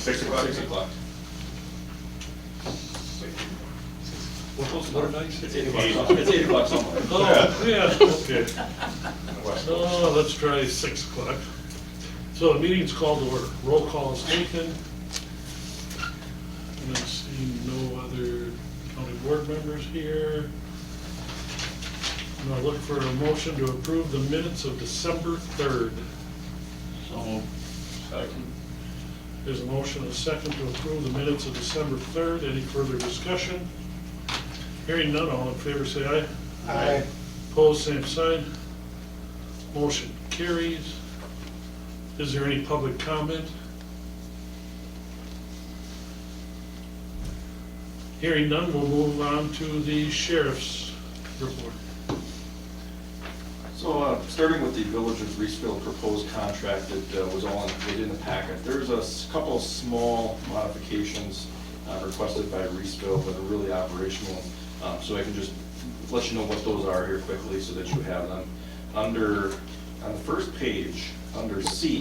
6 o'clock? 6 o'clock. What night? It's 8 o'clock. It's 8 o'clock somewhere. Oh, yeah, okay. Oh, let's try 6 o'clock. So the meeting's called to order. Roll call is taken. And I see no other county board members here. I'm gonna look for a motion to approve the minutes of December 3rd. So, second. There's a motion, a second, to approve the minutes of December 3rd. Any further discussion? Hearing none, all in favor say aye. Aye. Opposed, same sign. Motion carries. Is there any public comment? Hearing none, we'll move on to the sheriff's report. So, starting with the Village of Reeseville proposed contract that was all included in the packet, there's a couple small modifications requested by Reeseville that are really operational. So I can just let you know what those are here quickly so that you have them. On the first page, under C,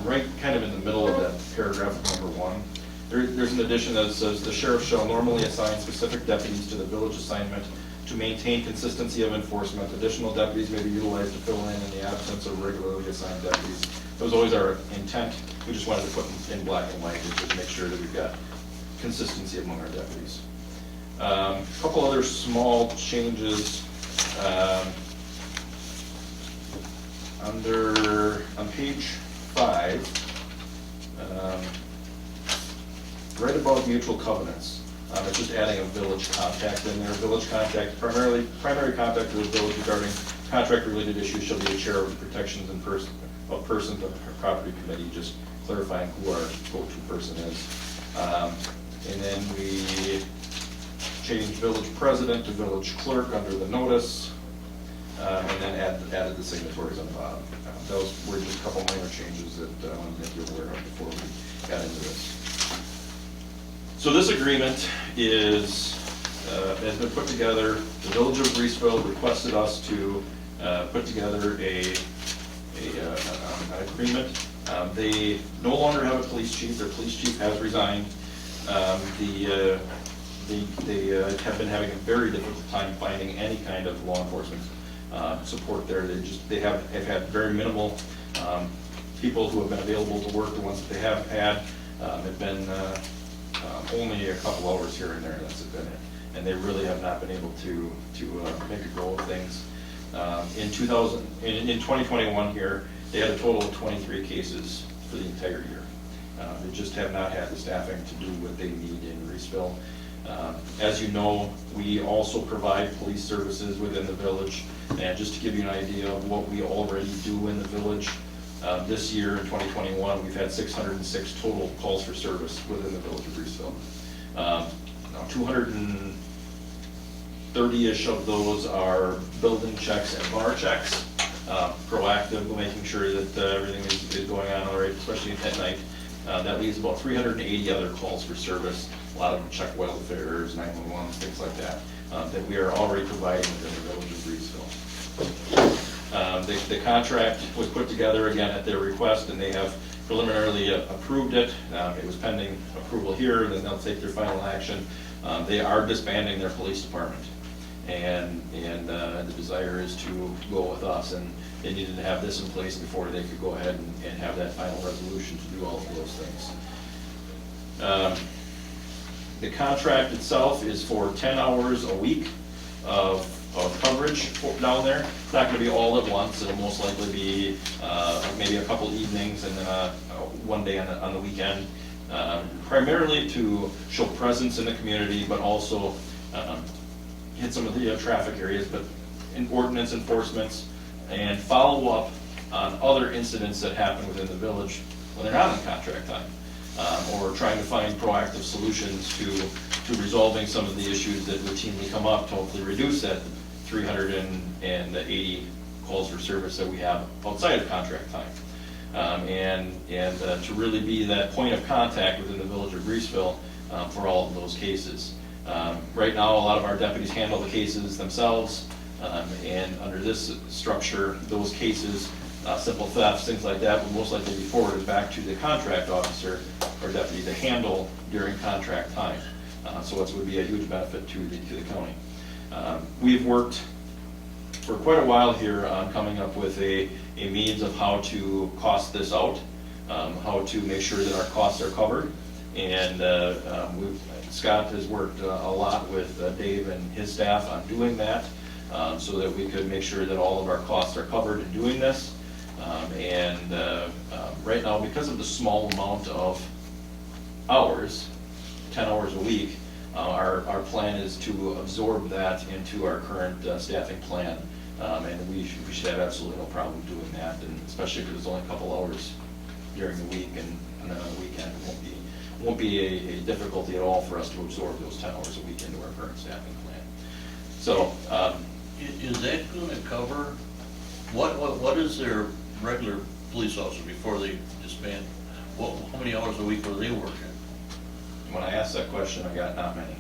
right kind of in the middle of that paragraph number 1, there's an addition that says, "The sheriff shall normally assign specific deputies to the village assignment to maintain consistency of enforcement. Additional deputies may be utilized to fill in the absence of regularly assigned deputies." That was always our intent. We just wanted to put in black and white to just make sure that we've got consistency among our deputies. A couple other small changes. On page 5, right above mutual covenants, it's just adding a village contact in there. Village contact, primary contact of the village regarding contract-related issues shall be the chair of the protections and persons of the property committee, just clarifying who our go-to person is. And then we changed village president to village clerk under the notice, and then added the signatories on the bottom. Those were just a couple minor changes that I wanted to make you aware of before we got into this. So this agreement has been put together. The Village of Reeseville requested us to put together an agreement. They no longer have a police chief. Their police chief has resigned. They have been having a very difficult time finding any kind of law enforcement support there. They have had very minimal people who have been available to work. The ones that they have had have been only a couple hours here and there. That's been it, and they really have not been able to make a go of things. In 2021 here, they had a total of 23 cases for the entire year. They just have not had the staffing to do what they need in Reeseville. As you know, we also provide police services within the village, and just to give you an idea of what we already do in the village, this year in 2021, we've had 606 total calls for service within the Village of Reeseville. Now 230-ish of those are building checks and bar checks, proactive, making sure that everything is going on all right, especially at night. That leaves about 380 other calls for service. A lot of them check welfares, 911, things like that, that we are already providing within the Village of Reeseville. The contract was put together again at their request, and they have preliminarily approved it. It was pending approval here, then they'll take their final action. They are disbanding their police department, and the desire is to go with us, and they needed to have this in place before they could go ahead and have that final resolution to do all of those things. The contract itself is for 10 hours a week of coverage down there. It's not going to be all at once. It'll most likely be maybe a couple evenings and then one day on the weekend, primarily to show presence in the community, but also hit some of the traffic areas, but in ordinance enforcements, and follow up on other incidents that happen within the village when they're not on contract time, or trying to find proactive solutions to resolving some of the issues that routinely come up to hopefully reduce that 380 calls for service that we have outside of contract time. And to really be that point of contact within the Village of Reeseville for all of those cases. Right now, a lot of our deputies handle the cases themselves, and under this structure, those cases, simple thefts, things like that, will most likely be forwarded back to the contract officer, or deputy to handle during contract time. So it would be a huge benefit to the county. We've worked for quite a while here on coming up with a means of how to cost this out, how to make sure that our costs are covered. And Scott has worked a lot with Dave and his staff on doing that, so that we could make sure that all of our costs are covered in doing this. Right now, because of the small amount of hours, 10 hours a week, our plan is to absorb that into our current staffing plan. And we should have absolutely no problem doing that, and especially because it's only a couple hours during the week, and on a weekend, it won't be a difficulty at all for us to absorb those 10 hours a week into our current staffing plan. So, is that gonna cover, what is their regular police officer before they disband? How many hours a week were they working? when I asked that question, I got not many.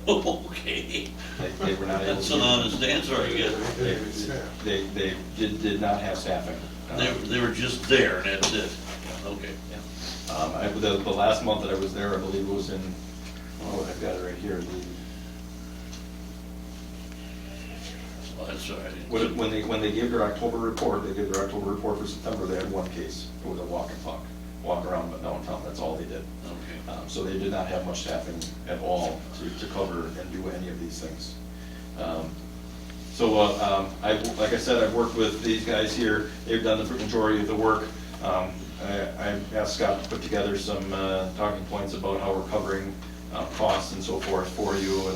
Okay. They were not able to. That's an honest answer, I guess. They did not have staffing. They were just there and that's it. Okay. The last month that I was there, I believe it was in, oh, I've got it right here. Well, that's all right. When they gave their October report, for September, they had one case. It was a walk around downtown, that's all they did. Okay. So they did not have much staffing at all to cover and do any of these things. Like I said, I've worked with these guys here. They've done the majority of the work. I asked Scott to put together some talking points about how we're covering costs and so forth for you,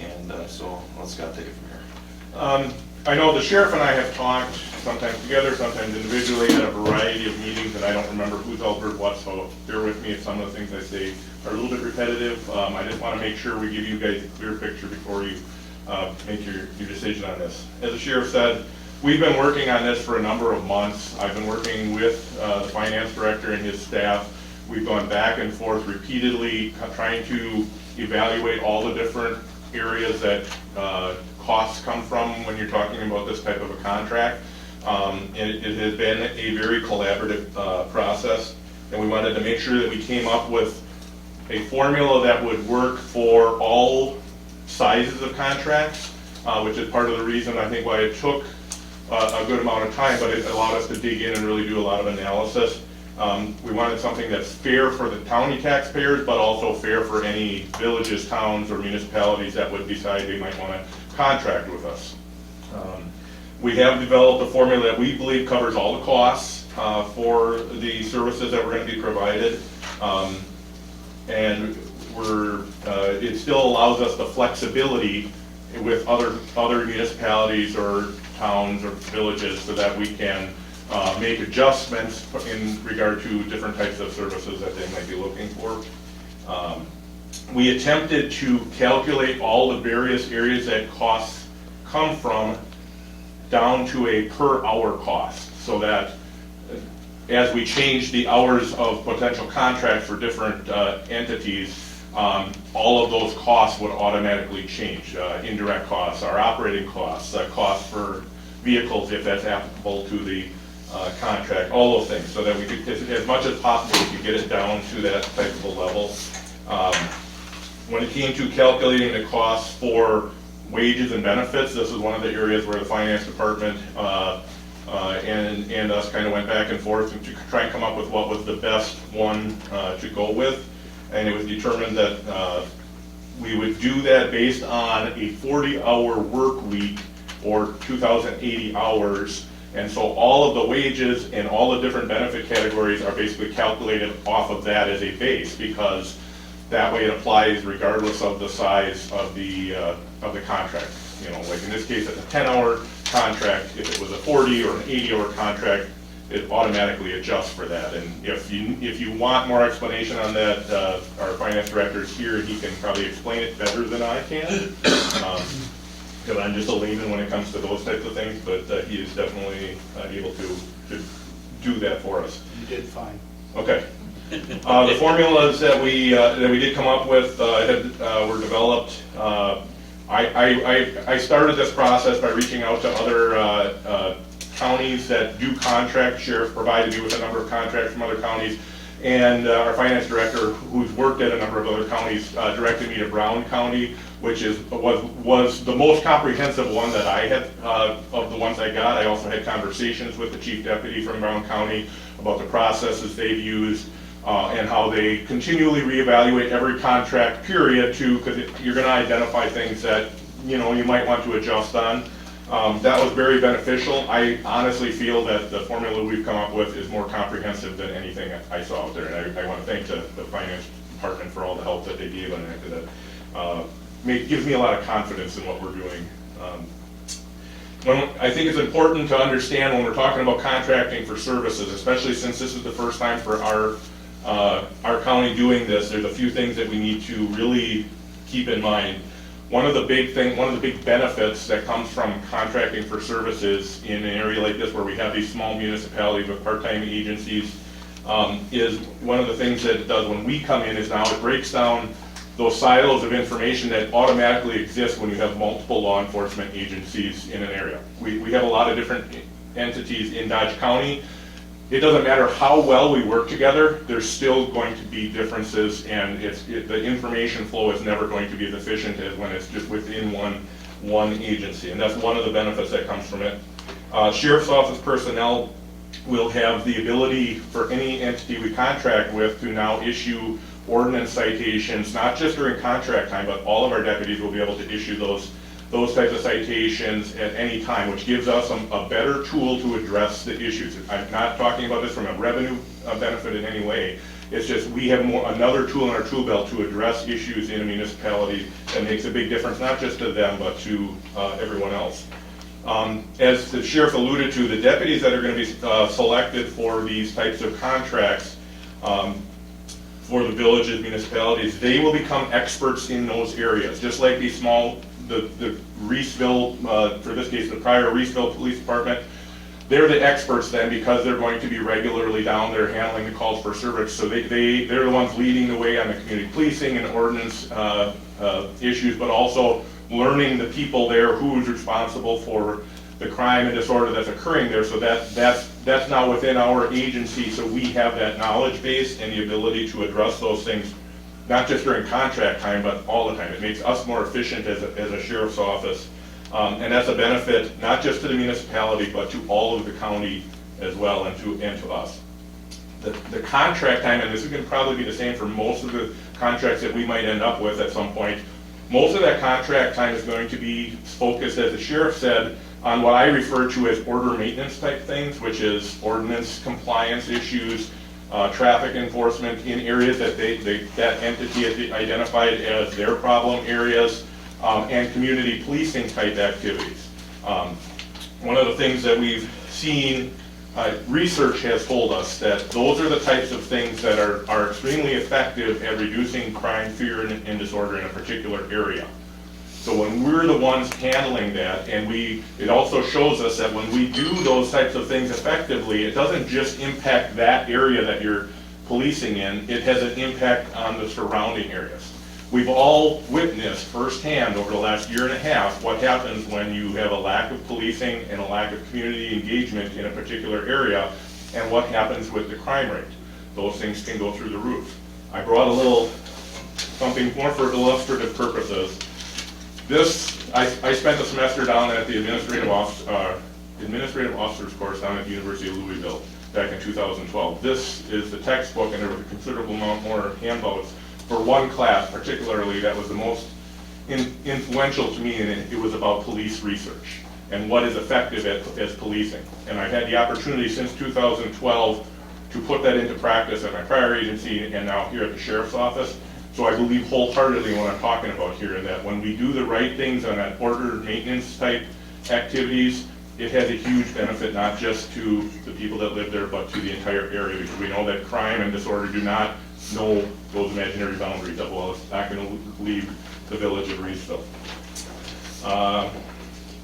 and so let Scott take it from here. I know the sheriff and I have talked, sometimes together, sometimes individually, at a variety of meetings, and I don't remember who's all heard what, so bear with me if some of the things I say are a little bit repetitive. I just want to make sure we give you guys a clear picture before you make your decision on this. As the sheriff said, we've been working on this for a number of months. I've been working with the finance director and his staff. We've gone back and forth repeatedly, trying to evaluate all the different areas that costs come from when you're talking about this type of a contract. It has been a very collaborative process, and we wanted to make sure that we came up with a formula that would work for all sizes of contracts, which is part of the reason I think why it took a good amount of time, but it allowed us to dig in and really do a lot of analysis. We wanted something that's fair for the county taxpayers, but also fair for any villages, towns, or municipalities that would decide they might want to contract with us. We have developed a formula that we believe covers all the costs for the services that we're going to be provided. And it still allows us the flexibility with other municipalities or towns or villages so that we can make adjustments in regard to different types of services that they might be looking for. We attempted to calculate all the various areas that costs come from down to a per hour cost, so that as we change the hours of potential contracts for different entities, all of those costs would automatically change. Indirect costs, our operating costs, costs for vehicles if that's applicable to the contract, all those things, so that we could, as much as possible, we could get it down to that type of a level. When it came to calculating the costs for wages and benefits, this is one of the areas where the finance department and us kind of went back and forth to try and come up with what was the best one to go with. And it was determined that we would do that based on a 40-hour work week or 2,080 hours. And so all of the wages and all the different benefit categories are basically calculated off of that as a base, because that way it applies regardless of the size of the contract. You know, like in this case, it's a 10-hour contract. If it was a 40 or an 80-hour contract, it automatically adjusts for that. And if you want more explanation on that, our finance director is here. He can probably explain it better than I can. Because I'm just a layman when it comes to those types of things, but he is definitely able to do that for us. You did fine. Okay. The formulas that we did come up with were developed. I started this process by reaching out to other counties that do contract. Sheriff provided me with a number of contracts from other counties, and our finance director, who worked at a number of other counties, directed me to Brown County, which was the most comprehensive one that I had, of the ones I got. I also had conversations with the chief deputy from Brown County about the processes they've used, and how they continually reevaluate every contract period too, because you're gonna identify things that, you know, you might want to adjust on. That was very beneficial. I honestly feel that the formula we've come up with is more comprehensive than anything I saw out there, and I want to thank the finance department for all the help that they gave on that. Gives me a lot of confidence in what we're doing. I think it's important to understand when we're talking about contracting for services, especially since this is the first time for our county doing this, there's a few things that we need to really keep in mind. One of the big benefits that comes from contracting for services in an area like this where we have these small municipalities with part-time agencies, is one of the things that it does when we come in is now it breaks down those silos of information that automatically exist when you have multiple law enforcement agencies in an area. We have a lot of different entities in Dodge County. It doesn't matter how well we work together, there's still going to be differences, and the information flow is never going to be as efficient as when it's just within one agency, and that's one of the benefits that comes from it. Sheriff's Office personnel will have the ability for any entity we contract with to now issue ordinance citations, not just during contract time, but all of our deputies will be able to issue those types of citations at any time, which gives us a better tool to address the issues. I'm not talking about this from a revenue benefit in any way. It's just we have another tool in our tool belt to address issues in a municipality that makes a big difference, not just to them, but to everyone else. As the sheriff alluded to, the deputies that are going to be selected for these types of contracts for the villages, municipalities, they will become experts in those areas, just like these small the Reeseville, for this case, the prior Reeseville Police Department, they're the experts then because they're going to be regularly down there handling the calls for service. So they're the ones leading the way on the community policing and ordinance issues, but also learning the people there who's responsible for the crime and disorder that's occurring there. So that's now within our agency, so we have that knowledge base and the ability to address those things not just during contract time, but all the time. It makes us more efficient as a sheriff's office. And that's a benefit, not just to the municipality, but to all of the county as well, and to us. The contract time, and this is going to probably be the same for most of the contracts that we might end up with at some point, most of that contract time is going to be focused, as the sheriff said, on what I refer to as order maintenance type things, which is ordinance compliance issues, traffic enforcement in areas that that entity has identified as their problem areas, and community policing type activities. One of the things that we've seen, research has told us that those are the types of things that are extremely effective at reducing crime, fear, and disorder in a particular area. So when we're the ones handling that, and it also shows us that when we do those types of things effectively, it doesn't just impact that area that you're policing in, it has an impact on the surrounding areas. We've all witnessed firsthand over the last year and a half what happens when you have a lack of policing and a lack of community engagement in a particular area, and what happens with the crime rate. Those things can go through the roof. I brought a little something more for illustrative purposes. I spent a semester down at the administrative officers course down at the University of Louisville back in 2012. This is the textbook, and there was a considerable amount more handouts for one class particularly that was the most influential to me, and it was about police research and what is effective as policing. And I've had the opportunity since 2012 to put that into practice at my prior agency and now here at the sheriff's office. So I believe wholeheartedly what I'm talking about here, in that when we do the right things on that order maintenance type activities, it has a huge benefit not just to the people that live there, but to the entire area, because we know that crime and disorder do not know those imaginary boundaries of, well, it's not going to leave the village of Reeseville.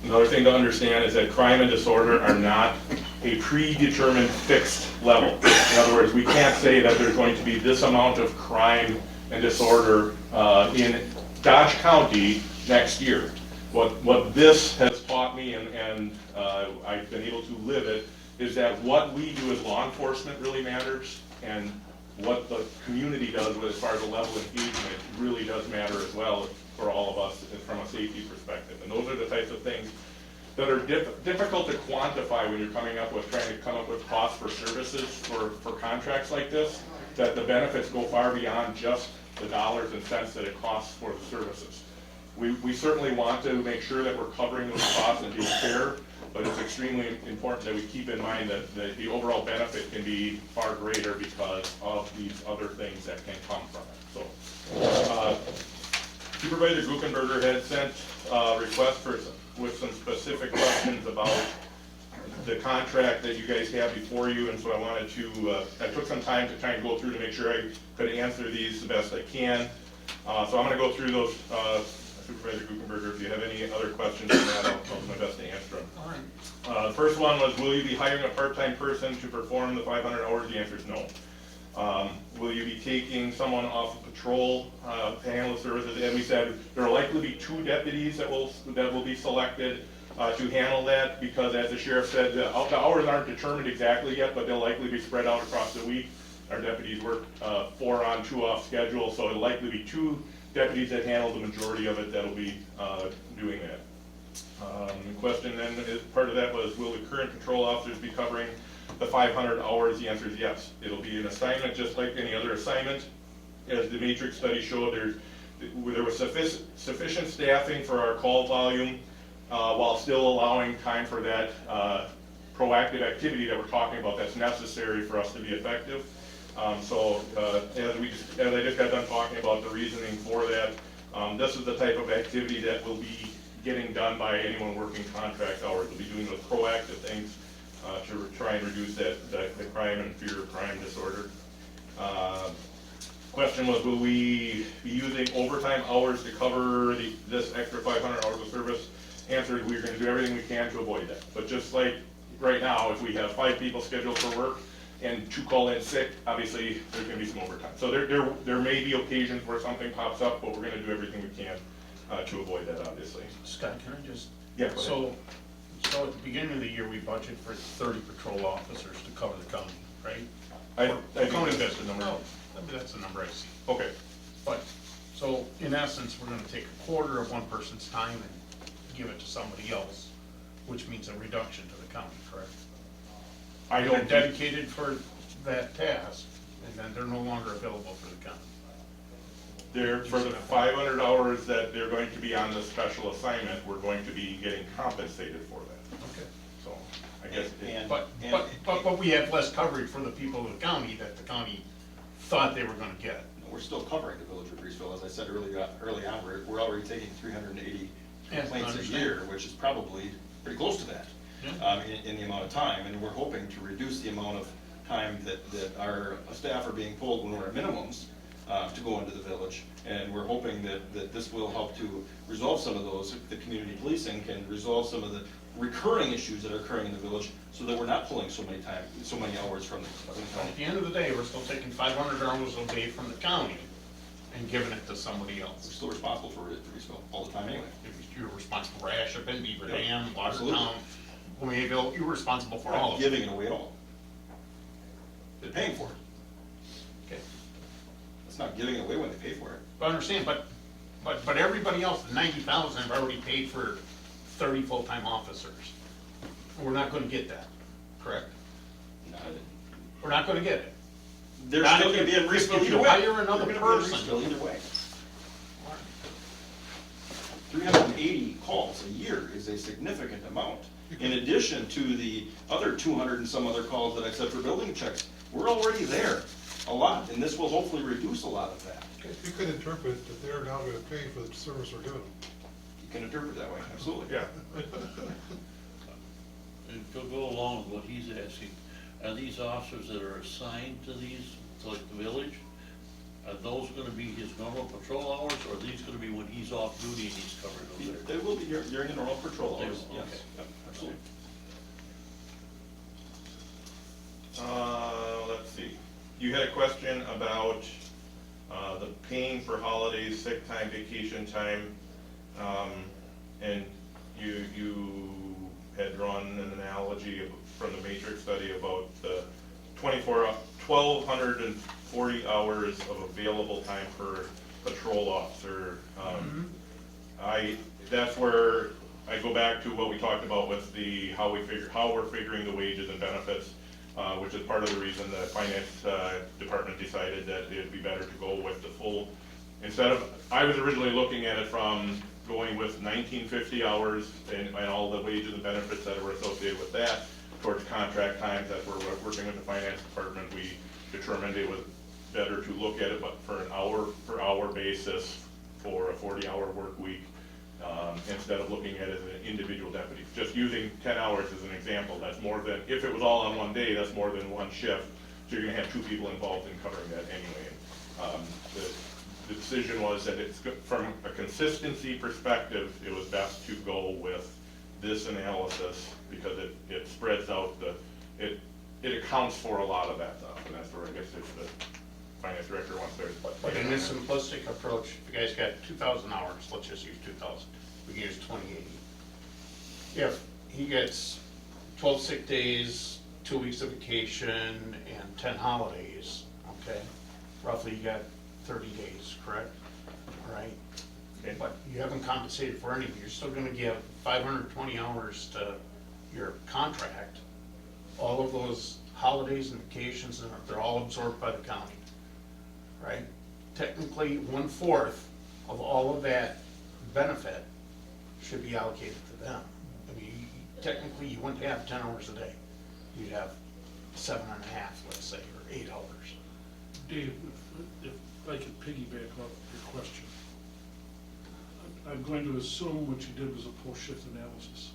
Another thing to understand is that crime and disorder are not a predetermined fixed level. In other words, we can't say that there's going to be this amount of crime and disorder in Dodge County next year. What this has taught me, and I've been able to live it, is that what we do as law enforcement really matters, and what the community does with as far as the level of engagement really does matter as well for all of us from a safety perspective. And those are the types of things that are difficult to quantify when you're trying to come up with costs for services for contracts like this, that the benefits go far beyond just the dollars and cents that it costs for the services. We certainly want to make sure that we're covering those costs and being fair, but it's extremely important that we keep in mind that the overall benefit can be far greater because of these other things that can come from it. So, Supervisor Guckenberger had sent a request with some specific questions about the contract that you guys have before you, and so I wanted to, I took some time to try and go through to make sure I could answer these the best I can. So I'm gonna go through those, Supervisor Guckenberger, if you have any other questions on that, I'll do my best to answer them. All right. The first one was, will you be hiring a part-time person to perform the 500 hours? The answer is no. Will you be taking someone off of patrol to handle the services? And we said there will likely be 2 deputies that will be selected to handle that, because as the sheriff said, the hours aren't determined exactly yet, but they'll likely be spread out across the week. Our deputies work 4 on, 2 off schedule, so it'll likely be 2 deputies that handle the majority of it that'll be doing that. The question then, part of that was, will the current patrol officers be covering the 500 hours? The answer is yes. It'll be an assignment just like any other assignment. As the matrix study showed, there was sufficient staffing for our call volume while still allowing time for that proactive activity that we're talking about that's necessary for us to be effective. As I just got done talking about the reasoning for that, this is the type of activity that will be getting done by anyone working contract hours. We'll be doing those proactive things to try and reduce the crime and fear of crime disorder. Question was, will we be using overtime hours to cover this extra 500 hours of service? Answer is, we're going to do everything we can to avoid that. But just like right now, if we have 5 people scheduled for work and 2 call in sick, obviously there's going to be some overtime. So there may be occasions where something pops up, but we're going to do everything we can to avoid that, obviously. Scott, can I just? Yeah, go ahead. So at the beginning of the year, we budget for 30 patrol officers to cover the county, right? I County think that's the number. That's the number I see. Okay. But, so in essence, we're gonna take a quarter of one person's time and give it to somebody else, which means a reduction to the county, correct? I They're don't dedicated for that task, and then they're no longer available for the county. They're, for the 500 hours that they're going to be on the special assignment, we're going to be getting compensated for that. Okay. So, I guess. But we have less coverage for the people of the county that the county thought they were gonna get. We're still covering the Village of Reeseville, as I said early on, we're already taking 380 Yeah, complaints a understand. year, which is probably pretty close to that, Yeah. in the amount of time, and we're hoping to reduce the amount of time that our staff are being pulled when we're at minimums to go into the village, and we're hoping that this will help to resolve some of those. The community policing can resolve some of the recurring issues that are occurring in the village, so that we're not pulling so many hours from the At county. the end of the day, we're still taking 500 hours a day from the county and giving it to somebody We're else. still responsible for Reeseville all the time anyway. If you're responsible for Ashland, Beaver Yep, Dam, absolutely. Watertown, Mayville, you're responsible for We're all not of it. giving it away at all. They're paying for it. Okay. It's not giving it away when they pay for it. I understand, but everybody else, the 90,000 have already paid for 30 full-time officers. We're not gonna get that, correct? We're not gonna get it. They're Not still if gonna be you- in Reeseville if either you way. hire another They're gonna be in person. Reeseville either way. 380 calls a year is a significant amount. In addition to the other 200 and some other calls that I said for building checks, we're already there a lot, and this will hopefully reduce a lot of that. You could interpret that they're now going to pay for the service we're giving them. You can interpret it that way, absolutely. Yeah. And to go along with what he's asking, are these officers that are assigned to these, to like the village, are those gonna be his normal patrol hours, or are these gonna be when he's off duty and he's covering over there? They will be during the normal patrol They hours, will, yes, okay. Yep, absolutely. Let's see. You had a question about the paying for holidays, sick time, vacation time, and you had drawn an analogy from the matrix study about the 1,240 40 hours of available time per patrol officer. That's where I go back to what we talked about with how we're figuring the wages and benefits, which is part of the reason the finance department decided that it'd be better to go with the full, I was originally looking at it from going with 1950 hours and all the wages and benefits that were associated with that towards contract times. As we're working with the finance department, we determined it was better to look at it, but for an hour per hour basis for a 40-hour work week, instead of looking at it as an individual deputy. Just using 10 hours as an example, that's more than, if it was all on one day, that's more than one shift. So you're gonna have 2 people involved in covering that anyway. The decision was that it's, from a consistency perspective, it was best to go with this analysis because it spreads out it accounts for a lot of that stuff, and that's where I guess if the finance director wants to. But in this simplistic approach, if you guys got 2,000 hours, let's just use 2,000, we can use 2080. If he gets 12 sick days, 2 weeks of vacation, and 10 holidays, okay, roughly you got 30 days, correct? All right? Okay. But you haven't compensated for anything, you're still gonna give 520 hours to your contract. All of those holidays and vacations, and they're all absorbed by the county, right? Technically, 1/4 of all of that benefit should be allocated to them. I mean, technically, you wouldn't have 10 hours a day. You'd have 7.5, let's say, or 8 hours. Dave, if I could piggyback off your question. I'm going to assume what you did was a post-shift analysis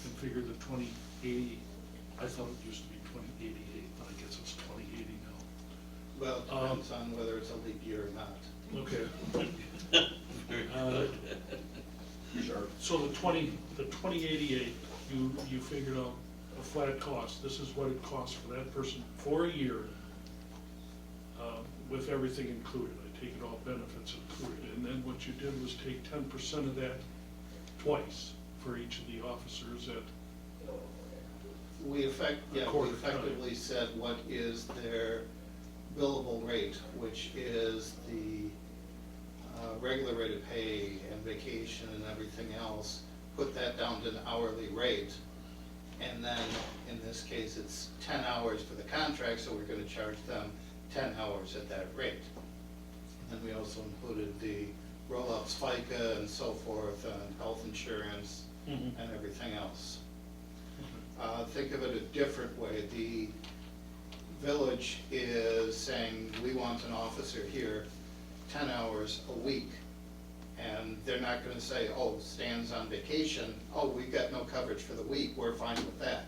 and figured the 2080, I thought it used to be 2088, but I guess it's 2080 now. Well, it depends on whether it's a leap year or not. Okay. Very good. Sure. So the 2088, you figured out a flat cost. This is what it costs for that person for a year, with everything included. I take it all benefits included. And then what you did was take 10% of that twice for each of the officers at, We quarter effectively said what is their billable rate, which is the regular rate of pay and vacation and everything else, put that down to an hourly rate. And then, in this case, it's 10 hours for the contract, so we're gonna charge them 10 hours at that rate. And then we also included the roll-ups, FICA and so forth, and health insurance and everything else. Think of it a different way. The village is saying, we want an officer here 10 hours a week. And they're not gonna say, oh, Stan's on vacation, oh, we've got no coverage for the week, we're fine with that.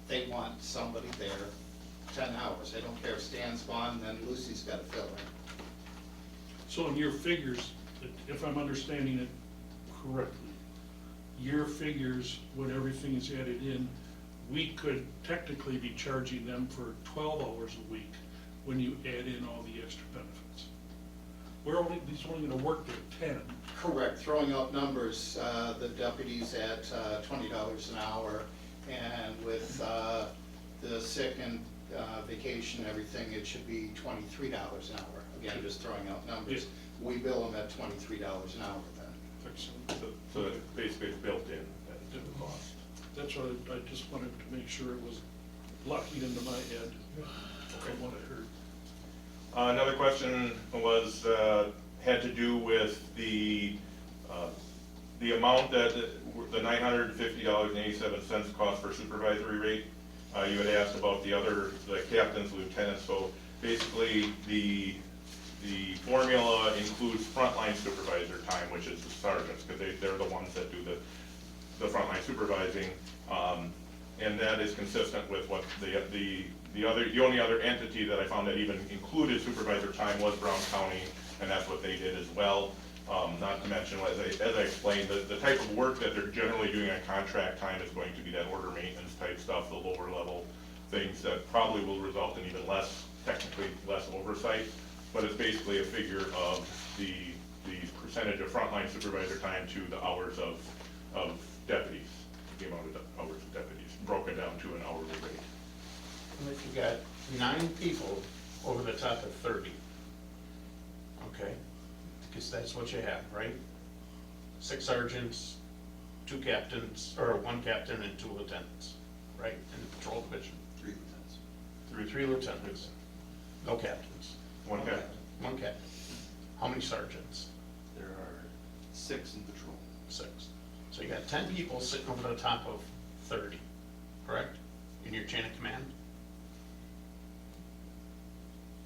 They want somebody there 10 hours. They don't care if Stan's gone, then Lucy's gotta fill in. so in your figures, if I'm understanding it correctly, your figures, when everything is added in, we could technically be charging them for 12 hours a week when you add in all the extra benefits. These are only gonna work their 10. Correct, throwing out numbers, the deputies at $20 an hour, and with the sick and vacation and everything, it should be $23 an hour. Again, just throwing out numbers. We bill them at $23 an hour then. So basically it's built in to the cost. That's what I just wanted to make sure it was locking into my head from what I heard. Another question was, had to do with the amount that, the $950.87 cost for supervisory rate. You had asked about the captains, lieutenants, so basically the formula includes frontline supervisor time, which is the sergeants, because they're the ones that do the frontline supervising. And that is consistent with what the only other entity that I found that even included supervisor time was Brown County, and that's what they did as well. Not to mention, as I explained, the type of work that they're generally doing on contract time is going to be that order maintenance type stuff, the lower level things that probably will result in even technically less oversight. But it's basically a figure of the percentage of frontline supervisor time to the hours of deputies, the amount of hours of deputies, broken down to an hourly rate. And if you got 9 people over the top of 30. Okay, because that's what you have, right? 6 sergeants, 2 captains, or 1 captain and 2 lieutenants, right, in the patrol division. 3 lieutenants. 3 lieutenants, no captains, One captain. 1 captain. How many sergeants? There are 6 in patrol. 6. So you got 10 people sitting over the top of 30, correct? In your chain of command?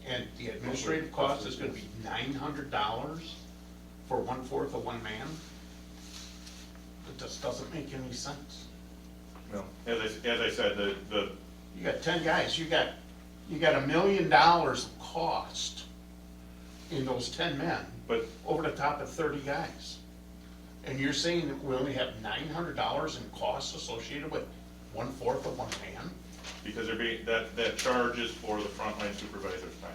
And the administrative cost is gonna be $900 for 1/4 of 1 man? It just doesn't make any sense. No, as I said, the You got 10 guys, you got $1 million of cost in those 10 men but over the top of 30 guys. And you're saying that we only have $900 in costs associated with 1/4 of 1 man? because that charge is for the frontline supervisor's time.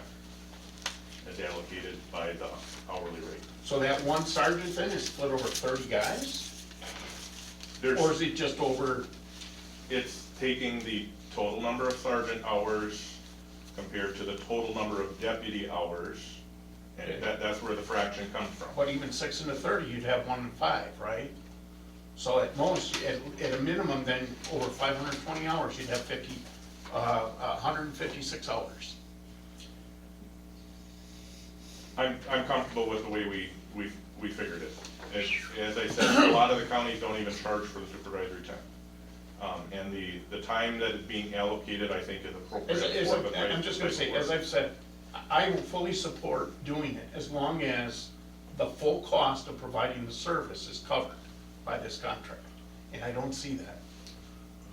It's allocated by the hourly rate. So that 1 sergeant then is split over 30 guys? There's, Or is it just over, it's taking the total number of sergeant hours compared to the total number of deputy hours, Okay. and that's where the fraction comes from. but even 6 into 30, you'd have 1 in 5, right? So at most, at a minimum then, over 520 hours, you'd have 156 hours. I'm comfortable with the way we figured it. As I said, a lot of the counties don't even charge for the supervisory time. And the time that is being allocated, I think, is appropriate. for the I'm just gonna say, as I've said, I will fully support doing it as long as the full cost of providing the service is covered by this contract. And I don't see that.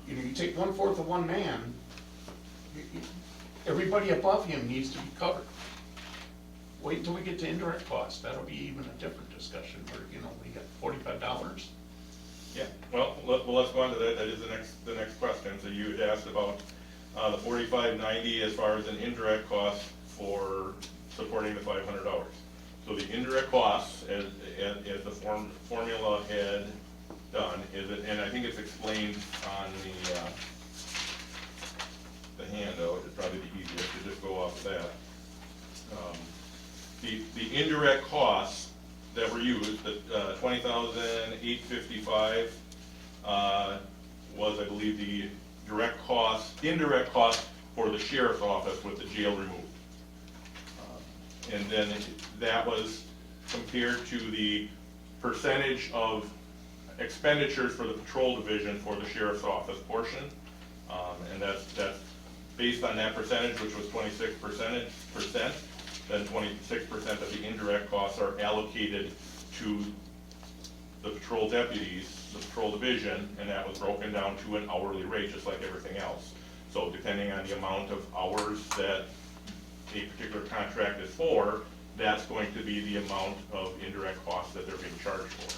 You know, you take 1/4 of 1 man, everybody above him needs to be covered. Wait until we get to indirect costs, that'll be even a different discussion, where, you know, we got $45. Yeah, well, let's go on to that. That is the next question. So you had asked about the 4590 as far as an indirect cost for supporting the 500 hours. So the indirect costs, as the formula had done, is it, and I think it's explained on the handout. It's probably the easiest to just go off that. The indirect costs that were used, the 20,855 was, I believe, the indirect cost for the sheriff's office with the jail removed. And then that was compared to the percentage of expenditures for the patrol division for the sheriff's office portion. And that's based on that percentage, which was 26%, then 26% of the indirect costs are allocated to the patrol deputies, the patrol division, and that was broken down to an hourly rate, just like everything else. So depending on the amount of hours that a particular contract is for, that's going to be the amount of indirect costs that they're being charged for.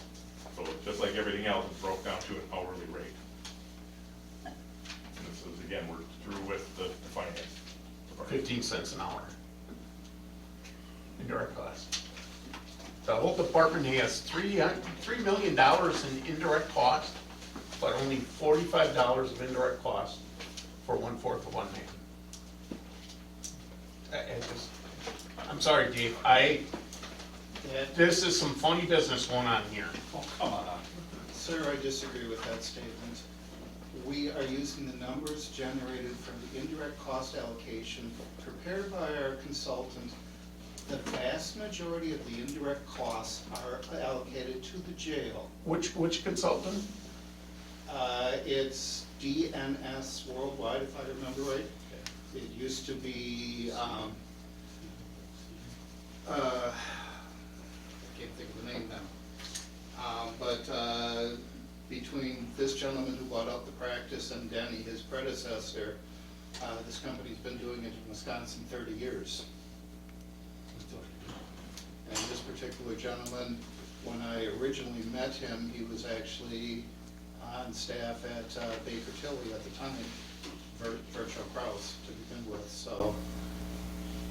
So just like everything else, it's broke down to an hourly rate. And this is, again, we're through with the finance department. 15 cents an hour. Indirect cost. The whole department has $3 million in indirect cost, but only $45 of indirect cost for 1/4 of 1 man. I'm sorry, Dave, this is some funny business going on here. Oh, come on. Sir, I disagree with that statement. We are using the numbers generated from the indirect cost allocation prepared by our consultant. The vast majority of the indirect costs are allocated to the jail. Which consultant? It's DNS Worldwide, if I remember right. It used to be, I can't think of the name now. But between this gentleman who bought out the practice and Denny, his predecessor, this company's been doing it in Wisconsin 30 years. And this particular gentleman, when I originally met him, he was actually on staff at Baker Tilly at the time, Virgil Kraus to begin with. So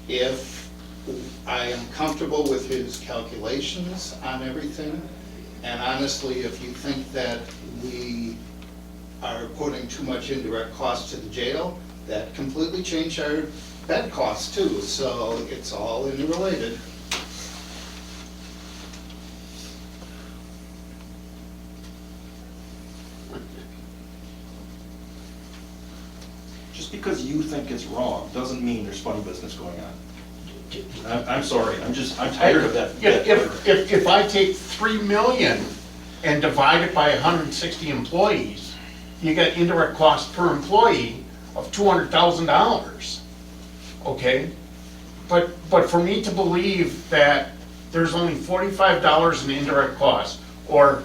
if I am comfortable with his calculations on everything, and honestly, if you think that we are putting too much indirect cost to the jail, that completely changed our bed costs too, so it's all interrelated. Just because you think it's wrong, doesn't mean there's funny business going on. I'm sorry, I'm tired of that. If I take 3 million and divide it by 160 employees, you get indirect cost per employee of $200,000, okay? But for me to believe that there's only $45 in indirect cost, or,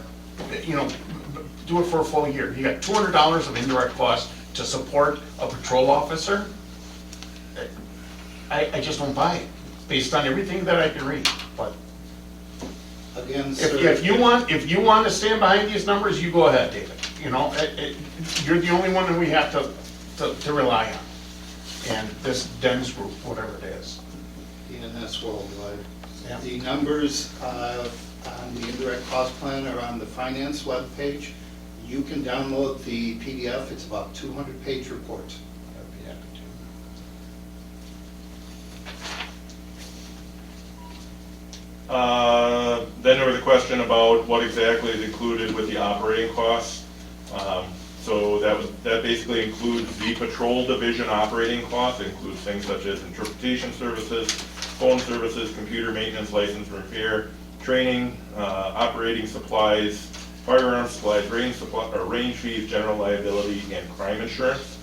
you know, do it for a full year, you got $200 of indirect cost to support a patrol officer, I just don't buy it, based on everything that I can read, but Again, sir. if you want to stand behind these numbers, you go ahead, David. You know, you're the only one that we have to rely on. And this DENS group, whatever it is. ENS worldwide. Yeah. The numbers on the indirect cost plan are on the finance webpage. You can download the PDF, it's about 200-page report. I'd be happy to. Then there was a question about what exactly is included with the operating costs. So that basically includes the patrol division operating costs. It includes things such as interpretation services, phone services, computer maintenance, license repair, training, operating supplies, firearms supplies, range fees, general liability, and crime insurance.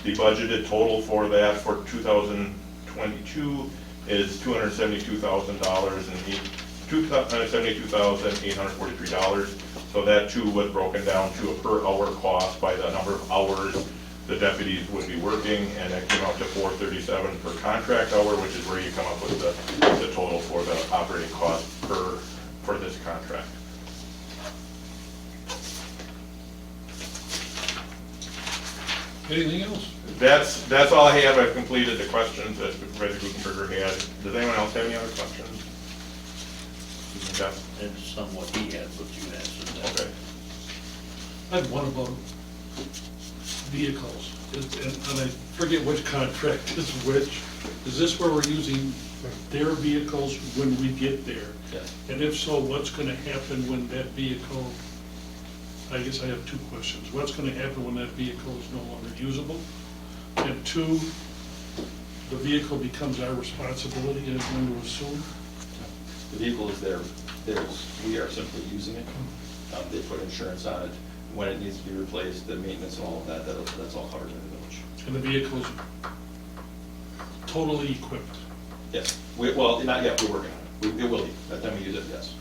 The budgeted total for that for 2022 is $272,843. So that too was broken down to a per hour cost by the number of hours the deputies would be working, and that came out to $437 per contract hour, which is where you come up with the total for the operating cost for this contract. Anything else? That's all I have. I've completed the questions that Supervisor Gutenberger had. Does anyone else have any other questions? Yes. It's somewhat he had, but you answered that. Okay. I had one about vehicles, and I forget which contract is which. Is this where we're using their vehicles when we get there? Yes. And if so, what's gonna happen when that vehicle, I guess I have two questions. What's gonna happen when that vehicle is no longer usable? And two, the vehicle becomes our responsibility and is going to assume? The vehicle is theirs, we are simply using it. They put insurance on it. When it needs to be replaced, the maintenance and all of that, that's all covered in the village. And the vehicle's totally equipped? Yes, well, not yet, we're working on it. It will be, by the time we use it, yes.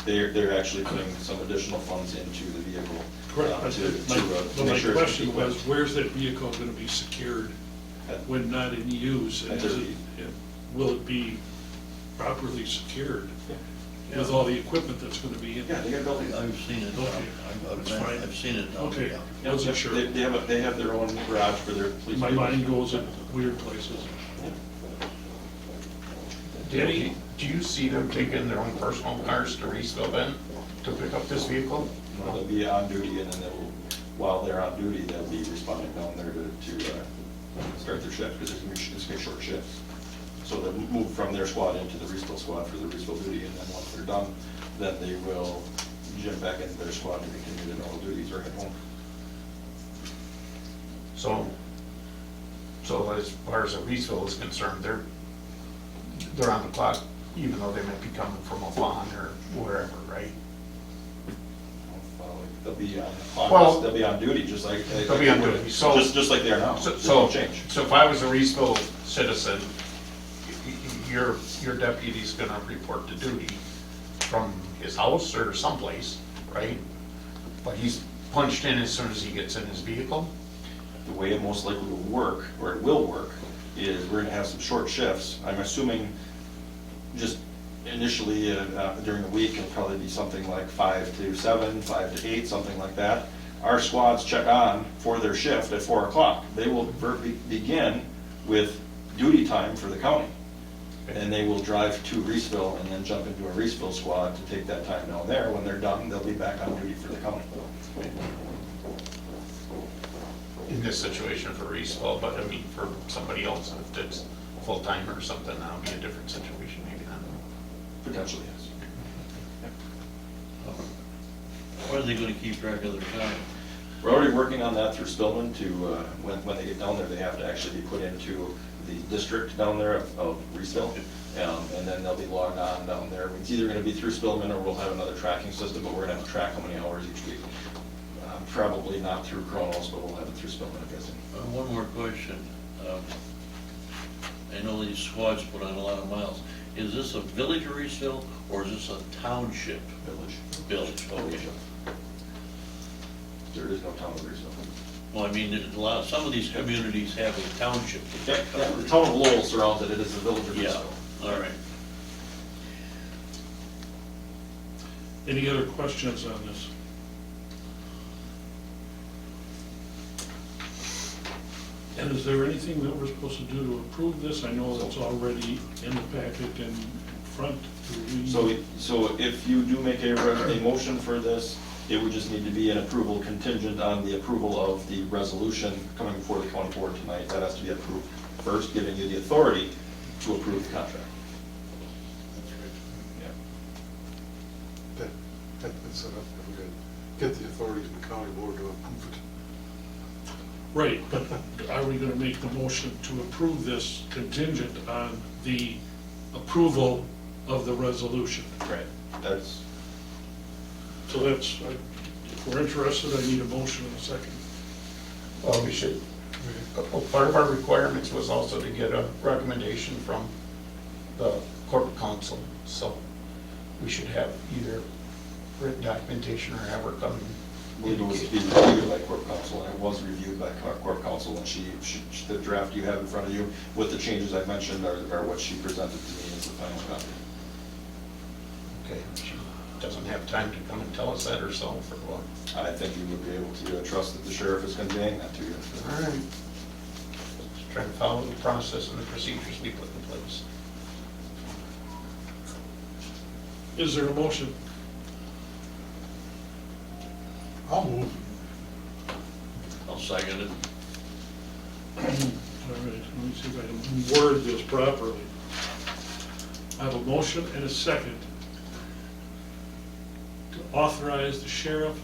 They're actually putting some additional funds into the vehicle. Correct. To But make my sure it's question was, equipped. where's that vehicle gonna be secured when not in use? And At is their- it, will it be properly secured with all the equipment that's gonna be in Yeah, it? they got buildings. I've seen it, Okay. I've That's fine. I've seen it down Okay, there. wasn't sure. They have their own garage for their police. My vehicles. mind goes in weird places. Danny, do you see them taking their own personal cars to Reeseville then, to pick up this vehicle? Well, they'll be on duty, and then while they're on duty, they'll be responding down there to start their shift, because it's gonna be short shifts. So they'll move from their squad into the Reeseville squad for the Reeseville duty, and then once they're done, then they will jump back into their squad to continue their normal duties or head home. So as far as Reeseville is concerned, they're on the clock, even though they might be coming from a Vaughn or wherever, right? They'll be Well- they'll be on duty, just like. They'll be on duty, so- Just like they are now. There's So, no change. so if I was a Reeseville citizen, your deputy's gonna report to duty from his house or someplace, right? But he's punched in as soon as he gets in his vehicle? The way it most likely will work, or it will work, is we're gonna have some short shifts. I'm assuming just initially during the week, it'll probably be something like 5 to 7, 5 to 8, something like that. Our squads check on for their shift at 4 o'clock. They will begin with duty time for the county. And they will drive to Reeseville and then jump into a Reeseville squad to take that time down there. When they're done, they'll be back on duty for the county. in this situation for Reeseville, but I mean, for somebody else, if it's full-time or something, that'll be a different situation maybe then. Potentially, yes. Where are they gonna keep track of their time? We're already working on that through Spillman to, when they get down there, they have to actually be put into the district down there of Reeseville. And then they'll be logged on down there. It's either gonna be through Spillman or we'll have another tracking system, but we're gonna have to track how many hours each week. Probably not through Kronos, but we'll have it through Spillman, I'm guessing. One more question. I know these squads put on a lot of miles. Is this a village of Reeseville, or is this a township? Village, okay. There is no town of Reeseville. Well, I mean, there's a lot, some of these communities have a township that they cover. The town of Lowell surrounds it, it is the village of Yeah, Reeseville. all right. Any other questions on this? And is there anything that we're supposed to do to approve this? I know it's already in the packet and in front. So if you do make a motion for this, it would just need to be an approval contingent on the approval of the resolution coming before the county board tonight. That has to be approved first, giving you the authority to approve the contract. Yeah. That's been set up, if we could get the authority of the county board to approve it. Right, but are we gonna make the motion to approve this contingent on the approval of the resolution? Right. That's, So that's, if we're interested, I need a motion in a second. Well, we should, part of our requirements was also to get a recommendation from the corporate council, so we should have either written documentation or have her come. I believe it was to be reviewed by corp counsel, and it was reviewed by corp counsel, and the draft you have in front of you with the changes I mentioned are what she presented to me as the final copy. Okay, she doesn't have time to come and tell us that herself, or what? I think you would be able to trust that the sheriff is conveying that to you. All right. Just try to follow the process and the procedures we put in place. Is there a motion? I'll move. I'll second it. All right, let me see if I can word this properly. I have a motion and a second to authorize the sheriff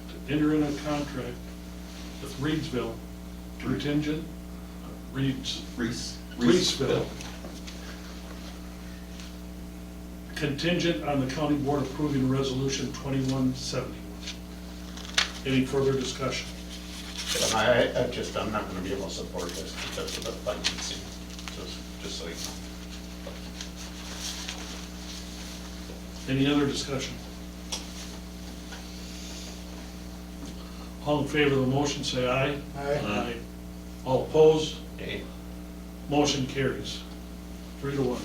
to enter in a contract with Reeseville, contingent, Reeseville, contingent on the county board approving resolution 2171. Any further discussion? I'm not gonna be able to support this because of the financing, just so you know. Any other discussion? All in favor of the motion, say aye. Aye. All opposed? Okay. Motion carries. 3-1.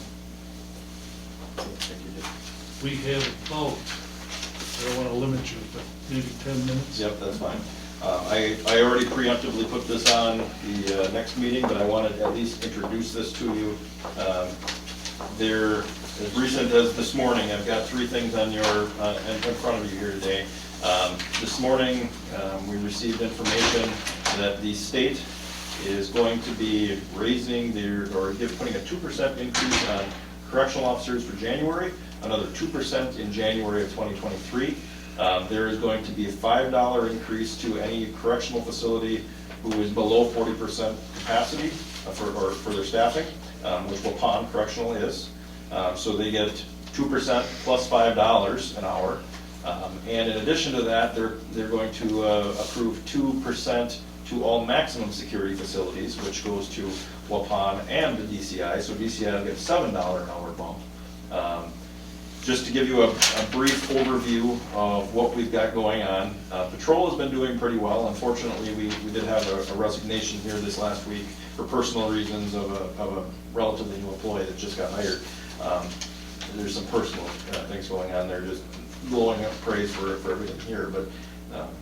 We have about, I don't want to limit you, but maybe 10 minutes? Yep, that's fine. I already preemptively put this on the next meeting, but I wanted to at least introduce this to you. There, as recent as this morning, I've got 3 things on your, in front of you here today. This morning, we received information that the state is going to be raising putting a 2% increase on correctional officers for January, another 2% in January of 2023. There is going to be a $5 increase to any correctional facility who is below 40% capacity for their staffing, which Waupun Correctional is. So they get 2% plus $5 an hour. And in addition to that, they're going to approve 2% to all maximum security facilities, which goes to Waupun and the DCI. So DCI will get a $7 an hour bump. Just to give you a brief overview of what we've got going on, Patrol has been doing pretty well. Unfortunately, we did have a resignation here this last week for personal reasons of a relatively new employee that just got hired. There's some personal things going on there, just blowing up praise for everything here, but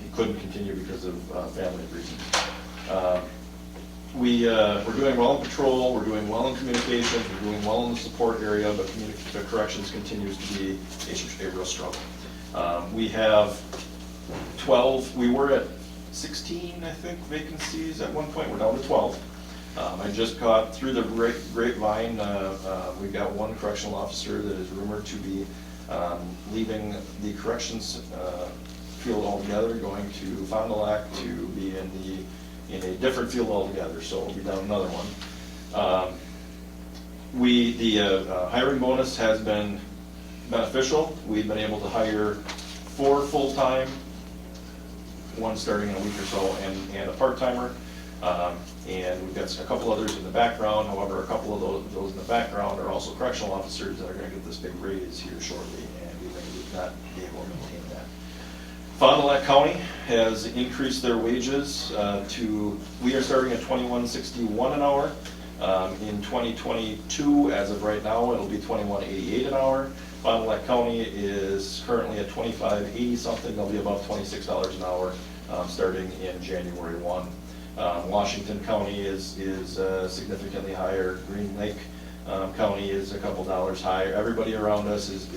he couldn't continue because of family reasons. We're doing well in patrol, we're doing well in communications, we're doing well in the support area, but corrections continues to be a real struggle. We have 12, we were at 16, I think, vacancies at one point, we're down to 12. I just got through the grapevine, we've got one correctional officer that is rumored to be leaving the corrections field altogether, going to Fond du Lac to be in a different field altogether, so we'll be down another one. The hiring bonus has been beneficial. We've been able to hire 4 full-time, one starting in a week or so, and a part-timer. And we've got a couple others in the background. However, a couple of those in the background are also correctional officers that are gonna get this big raise here shortly, and we may not be able to maintain that. Fond du Lac County has increased their wages we are starting at $21.61 an hour. In 2022, as of right now, it'll be $21.88 an hour. Fond du Lac County is currently at $25.80 something. They'll be above $26 an hour starting in January 1. Washington County is significantly higher. Green Lake County is a couple dollars higher. Everybody around us is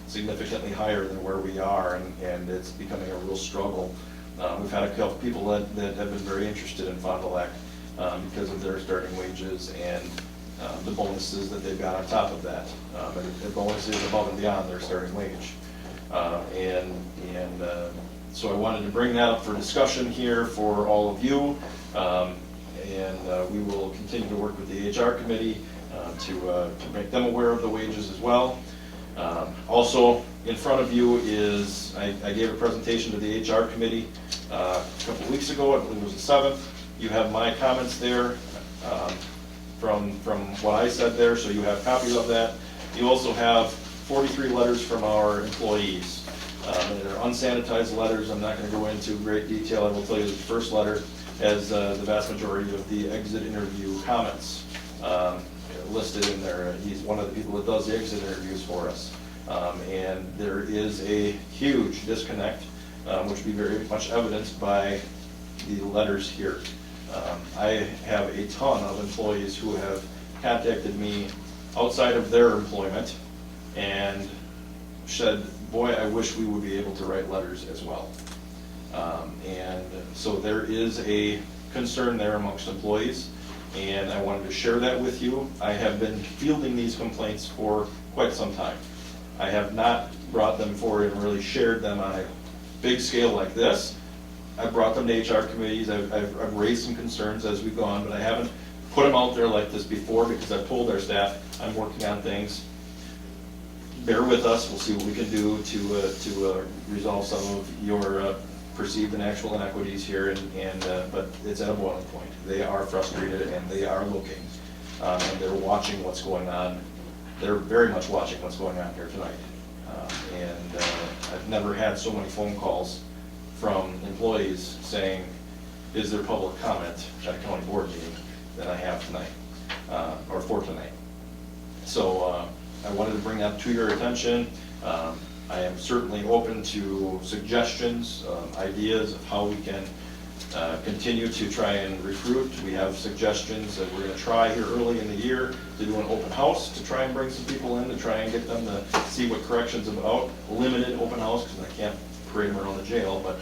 significantly higher than where we are, and it's becoming a real struggle. We've had a couple people that have been very interested in Fond du Lac because of their starting wages and the bonuses that they've got on top of that. But the bonus is above and beyond their starting wage. So I wanted to bring that up for discussion here for all of you. We will continue to work with the HR committee to make them aware of the wages as well. Also, in front of you is, I gave a presentation to the HR committee a couple of weeks ago, I believe it was the 7th. You have my comments there from what I said there, so you have copies of that. You also have 43 letters from our employees. They're unsanitized letters. I'm not going to go into great detail. I will tell you that the first letter has the vast majority of the exit interview comments listed in there. He's one of the people that does the exit interviews for us. And there is a huge disconnect, which will be very much evidenced by the letters here. I have a ton of employees who have contacted me outside of their employment and said, boy, I wish we would be able to write letters as well. And so there is a concern there amongst employees, and I wanted to share that with you. I have been fielding these complaints for quite some time. I have not brought them forward and really shared them on a big scale like this. I've brought them to HR committees, I've raised some concerns as we've gone, but I haven't put them out there like this before because I've told our staff I'm working on things. Bear with us, we'll see what we can do to resolve some of your perceived and actual inequities here, but it's at a boiling point. They are frustrated and they are looking, and they're watching what's going on. They're very much watching what's going on here tonight. I've never had so many phone calls from employees saying, is there public comment at a county board meeting than I have tonight, or for tonight. So I wanted to bring that to your attention. I am certainly open to suggestions, ideas of how we can continue to try and recruit. We have suggestions that we're going to try here early in the year to do an open house to try and bring some people in to try and get them to see what corrections about. Limited open house because I can't parade them around the jail, but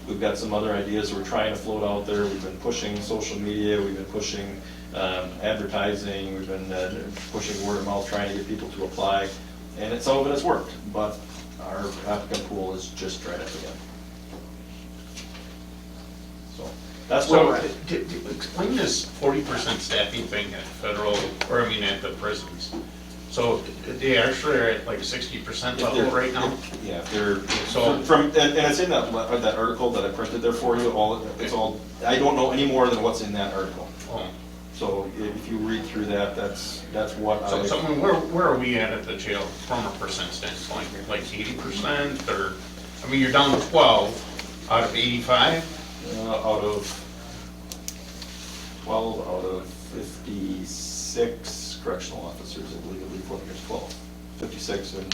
we've got some other ideas we're trying to float out there. We've been pushing social media, we've been pushing advertising, we've been pushing word of mouth, trying to get people to apply, and some of it has worked, but our applicant pool is just dried up again. So that's where we're at. Explain this 40% staffing thing at federal, or I mean at the prisons. So they actually are at like 60% level right now? Yeah, they're, So- and it's in that article that I printed there for you, it's all, I don't know any more than what's in that article. Oh. So if you read through that, that's what I. So where are we at the jail from a percent standpoint? Like 80% or, I mean, you're down to 12 out of 85? Out of 12 out of 56 correctional officers, I believe, there's 12. 56 and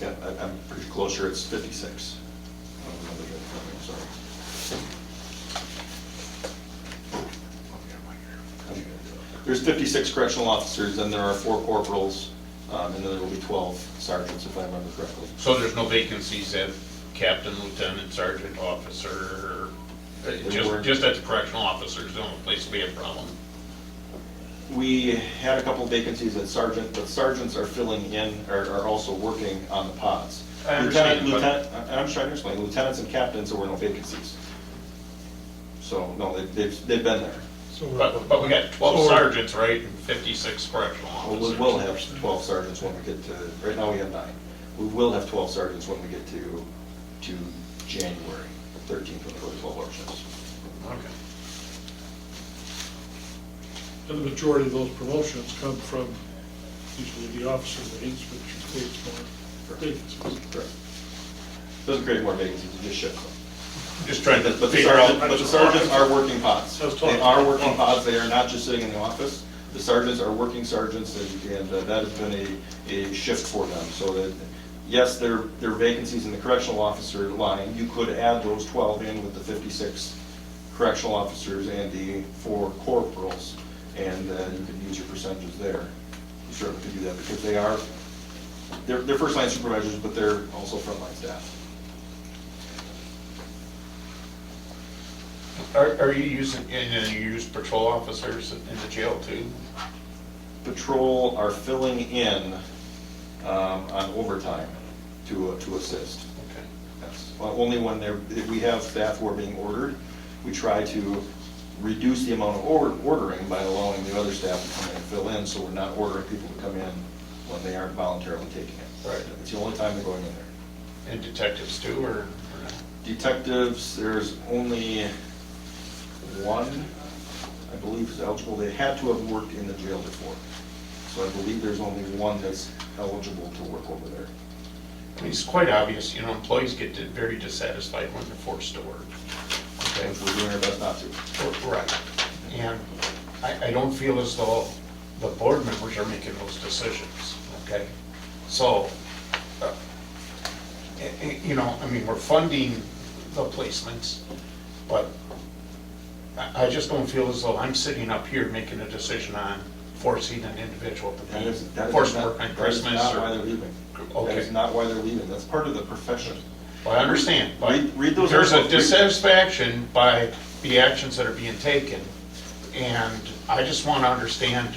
yeah, I'm pretty close sure it's 56. I don't remember that from me, sorry. There's 56 correctional officers, and there are 4 corporals, and then there will be 12 sergeants, if I remember correctly. So there's no vacancies at captain, lieutenant, sergeant, officer, They were- just at the correctional officers, the only place we have a problem. We had a couple vacancies at sergeant, but sergeants are filling in, are also working on the pods. I understand, Lieutenant, I'm just trying to explain, lieutenants and captains, there were no vacancies. So, no, they've been there. So we're- But we got 12 So we're- sergeants, right, and 56 correctional Well, officers. we'll have 12 sergeants when we get to, right now we have 9. We will have 12 sergeants when we get to January 13th, when we go to 12-hour shifts. Okay. And the majority of those promotions come from usually the officer ranks, which creates more vacancies. Correct. Doesn't create more vacancies, it just shifts them. Just trying to But the figure out. sergeants are working pods. I was talking- They are working pods, they are not just sitting in the office. The sergeants are working sergeants, and that has been a shift for them. So that, yes, there are vacancies in the correctional officer line. You could add those 12 in with the 56 correctional officers and the 4 corporals, and you could use your percentages there. You certainly could do that, because they're first line supervisors, but they're also frontline staff. Are you using, and you use patrol officers in the jail too? Patrol are filling in on overtime to assist. Okay. Yes. Well, only when if we have staff who are being ordered, we try to reduce the amount of ordering by allowing the other staff to come in and fill in, so we're not ordering people to come in when they aren't voluntarily taking it. Right. It's the only time they're going in there. And detectives too, or not? Detectives, there's only one, I believe, is eligible. They had to have worked in the jail before. So I believe there's only one that's eligible to work over there. I mean, it's quite obvious, employees get very dissatisfied when they're forced to work. Okay. Which we're doing our best not to. Right. And I don't feel as though the board members are making those decisions, okay? So, we're funding the placements, but I just don't feel as though I'm sitting up here making a decision on forcing an individual to That be is forced to not- work on that is Christmas not or. why they're leaving. That Okay. is not why they're leaving. That's part of the profession. Well, I understand, but Read those there's a articles. dissatisfaction by the actions that are being taken, and I just want to understand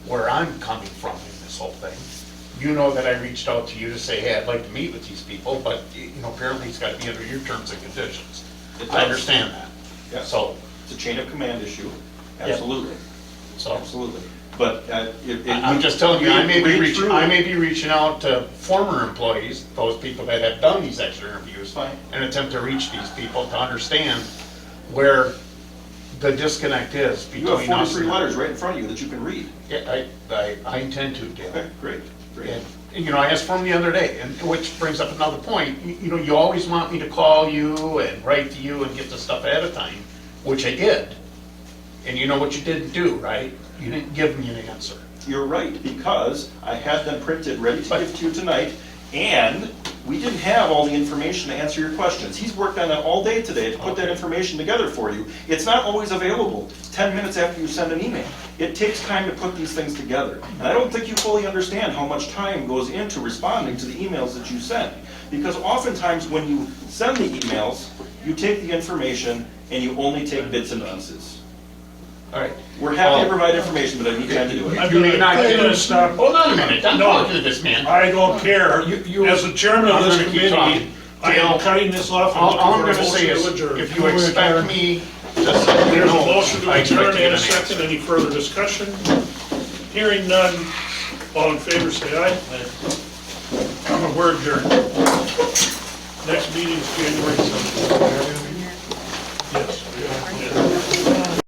where I'm coming from in this whole thing. You know that I reached out to you to say, hey, I'd like to meet with these people, but, apparently it's got to be under your terms and conditions. It I does. understand that. Yeah. So, It's a chain of command issue, Yeah. absolutely, so, absolutely. But I'm just telling you, I may be reaching. reaching out to former employees, those people that have done these extra interviews, Fine. and attempt to reach these people to understand where the disconnect is You have between us. 43 letters right in front of you that you can read. Yeah, I intend to, Dale. Okay, great, great. And, I asked for them the other day, and which brings up another point. You always want me to call you and write to you and get the stuff ahead of time, which I did. And you know what you didn't do, right? You didn't give me an answer. You're right, because I had them printed, ready to give to you tonight, and we didn't have all the information to answer your questions. He's worked on it all day today to put that information together for you. It's not always available 10 minutes after you send an email. It takes time to put these things together. And I don't think you fully understand how much time goes into responding to the emails that you send. Because oftentimes when you send the emails, you take the information and you only take bits and pieces. All right. We're happy to provide information, but I need time to do it. I'm gonna stop. Hold on a minute, I'm No. talking to this man. I don't care. You- As the chairman of I'm this gonna keep committee, talking. I am cutting this off and All looking I'm for a gonna say motion is, to adjourn. if you expect me to say, There's a motion to I expect adjourn to get and a an second. answer. Any further discussion? Hearing none. All in favor, say aye. We're adjourned. Next meeting is January 7th.